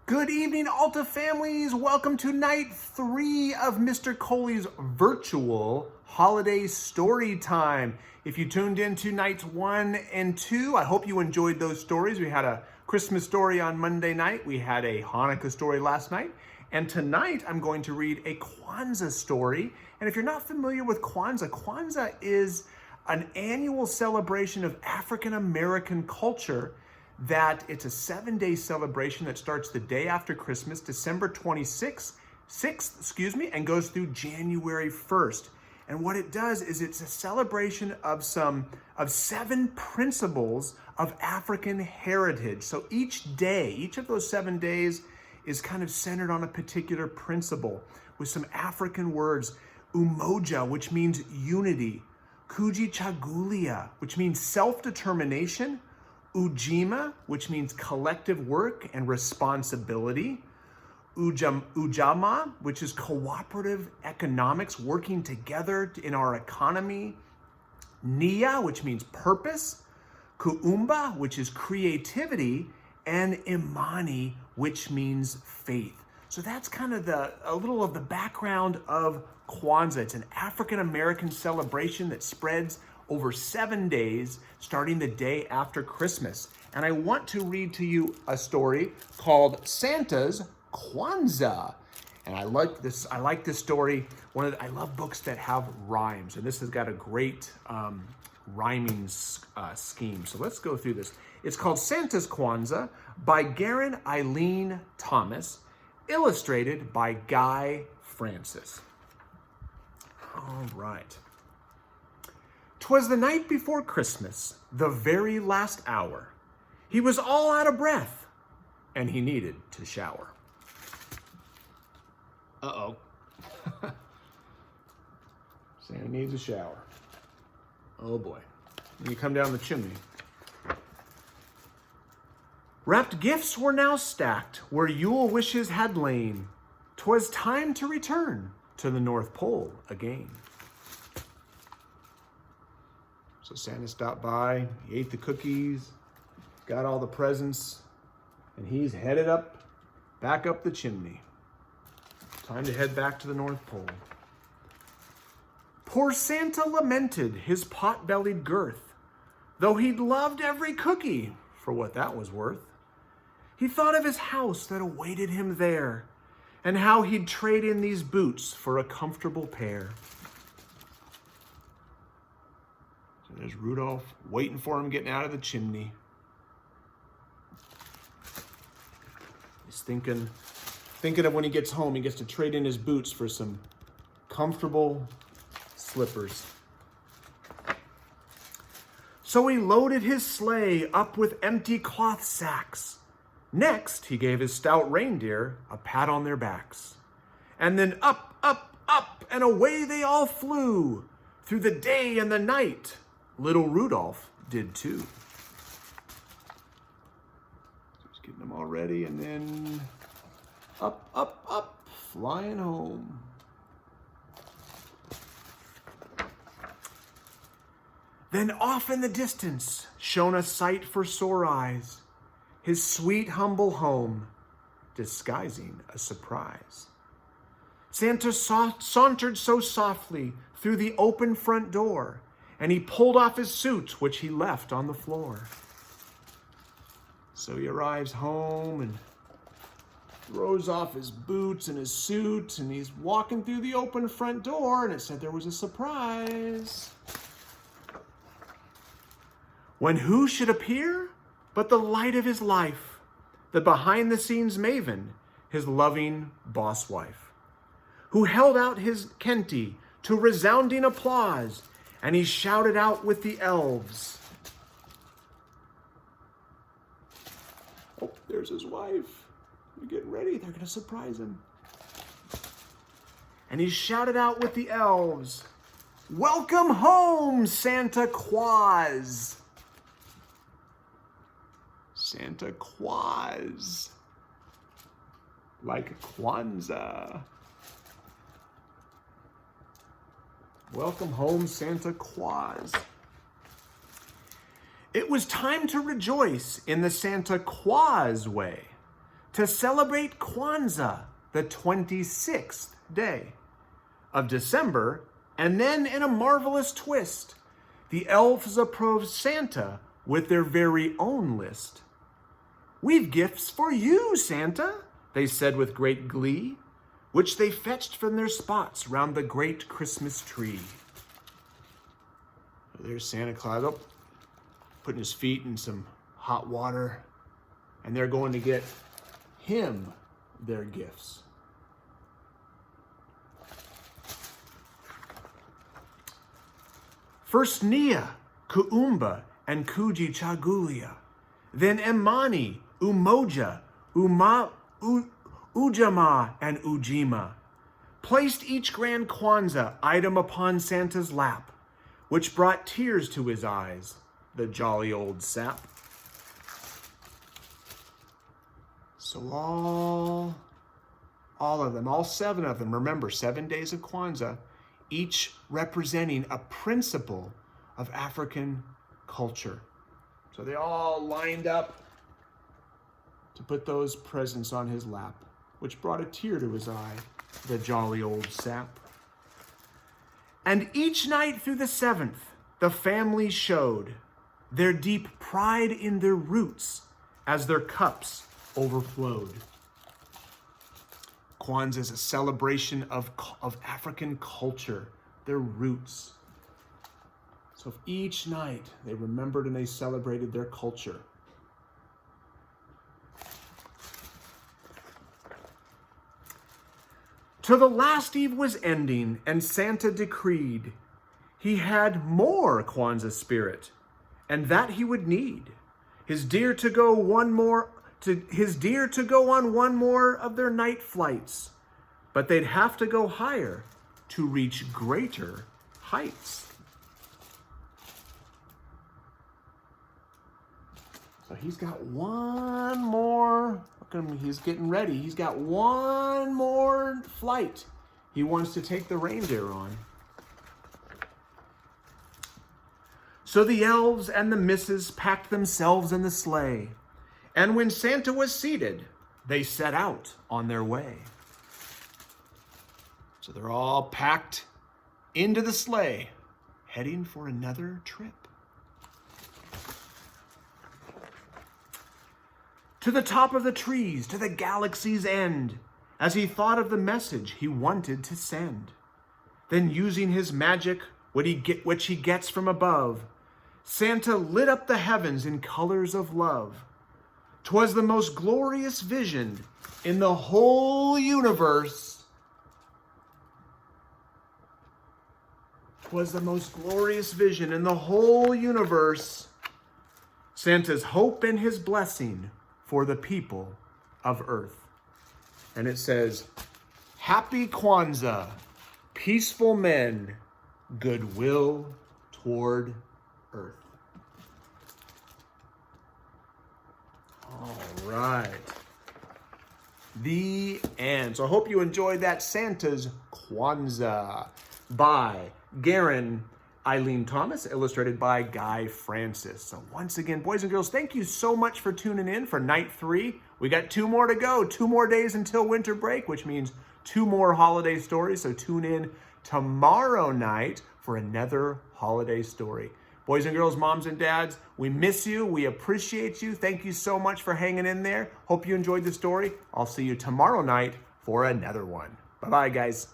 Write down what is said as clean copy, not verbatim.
Good evening, Alta families. Welcome to night 3 of Mr. Coley's virtual holiday story time. If you tuned in to nights 1 and 2, I hope you enjoyed those stories. We had a Christmas story on Monday night. We had a Hanukkah story last night. And tonight I'm going to read a Kwanzaa story. And if you're not familiar with Kwanzaa, Kwanzaa is an annual celebration of African American culture that it's a 7-day celebration that starts the day after Christmas, December 26th, and goes through January 1st. And what it does is it's a celebration of 7 principles of African heritage. So each of those 7 days is kind of centered on a particular principle with some African words. Umoja, which means unity. Kujichagulia, which means self-determination. Ujima, which means collective work and responsibility. Ujama, which is cooperative economics, working together in our economy. Nia, which means purpose. Kuumba, which is creativity. And Imani, which means faith. So that's kind of a little of the background of Kwanzaa. It's an African American celebration that spreads over 7 days, starting the day after Christmas. And I want to read to you a story called Santa's Kwanzaa. And I like this story. I love books that have rhymes, and this has got a great rhyming scheme. So let's go through this. It's called Santa's Kwanzaa by Garen Eileen Thomas, illustrated by Guy Francis. All right. 'Twas the night before Christmas, the very last hour. He was all out of breath, and he needed to shower. Uh-oh. Santa needs a shower. Oh boy. When you come down the chimney. Wrapped gifts were now stacked where Yule wishes had lain. 'Twas time to return to the North Pole again. So Santa stopped by, he ate the cookies, got all the presents, and he's headed back up the chimney. Time to head back to the North Pole. Poor Santa lamented his pot-bellied girth, though he'd loved every cookie for what that was worth. He thought of his house that awaited him there, and how he'd trade in these boots for a comfortable pair. There's Rudolph waiting for him getting out of the chimney. He's thinking of when he gets home, he gets to trade in his boots for some comfortable slippers. So he loaded his sleigh up with empty cloth sacks. Next, he gave his stout reindeer a pat on their backs. And then up, up, up, and away they all flew through the day and the night. Little Rudolph did too. So he's getting them all ready, and then up, up, up, flying home. Then off in the distance shone a sight for sore eyes, his sweet, humble home, disguising a surprise. Santa sauntered so softly through the open front door, and he pulled off his suit, which he left on the floor. So he arrives home and throws off his boots and his suit, and he's walking through the open front door, and it said there was a surprise. When who should appear but the light of his life, the behind-the-scenes maven, his loving boss wife, who held out his Kenty to resounding applause, and he shouted out with the elves. Oh, there's his wife. They're getting ready. They're going to surprise him. And he shouted out with the elves, "Welcome home, Santa Claus." Santa Claus. Like Kwanzaa. Welcome home, Santa Claus. It was time to rejoice in the Santa Claus way. to celebrate Kwanzaa, the 26th day of December. And then in a marvelous twist, the elves approached Santa with their very own list. "We've gifts for you, Santa," they said with great glee, which they fetched from their spots round the great Christmas tree. There's Santa Claus, putting his feet in some hot water, and they're going to get him their gifts. First Nia, Kuumba, and Kuji Chagulia, then Emani, Umoja, Ujama, and Ujima, placed each grand Kwanzaa item upon Santa's lap, which brought tears to his eyes, the jolly old sap. So all of them, all 7 of them, remember, 7 days of Kwanzaa, each representing a principle of African culture. So they all lined up to put those presents on his lap, which brought a tear to his eye, the jolly old sap. And each night through the 7th, the family showed their deep pride in their roots as their cups overflowed. Kwanzaa is a celebration of African culture, their roots. So each night they remembered and they celebrated their culture. Till the last eve was ending and Santa decreed he had more Kwanzaa spirit, and that he would need his deer to go on one more of their night flights, but they'd have to go higher to reach greater heights. So he's got one more, he's getting ready. He's got one more flight he wants to take the reindeer on. So the elves and the misses packed themselves in the sleigh, and when Santa was seated, they set out on their way. So they're all packed into the sleigh, heading for another trip. To the top of the trees, to the galaxy's end, as he thought of the message he wanted to send. Then using his magic, which he gets from above, Santa lit up the heavens in colors of love. 'Twas the most glorious vision in the whole universe. 'Twas the most glorious vision in the whole universe. Santa's hope and his blessing for the people of Earth. And it says, Happy Kwanzaa, peaceful men, goodwill toward Earth. All right. The end. So I hope you enjoyed that Santa's Kwanzaa by Garen Eileen Thomas, illustrated by Guy Francis. So once again, boys and girls, thank you so much for tuning in for night 3. We got 2 more to go, 2 more days until winter break, which means 2 more holiday stories. So tune in tomorrow night for another holiday story. Boys and girls, moms and dads, we miss you. We appreciate you. Thank you so much for hanging in there. Hope you enjoyed the story. I'll see you tomorrow night for another one. Bye-bye, guys.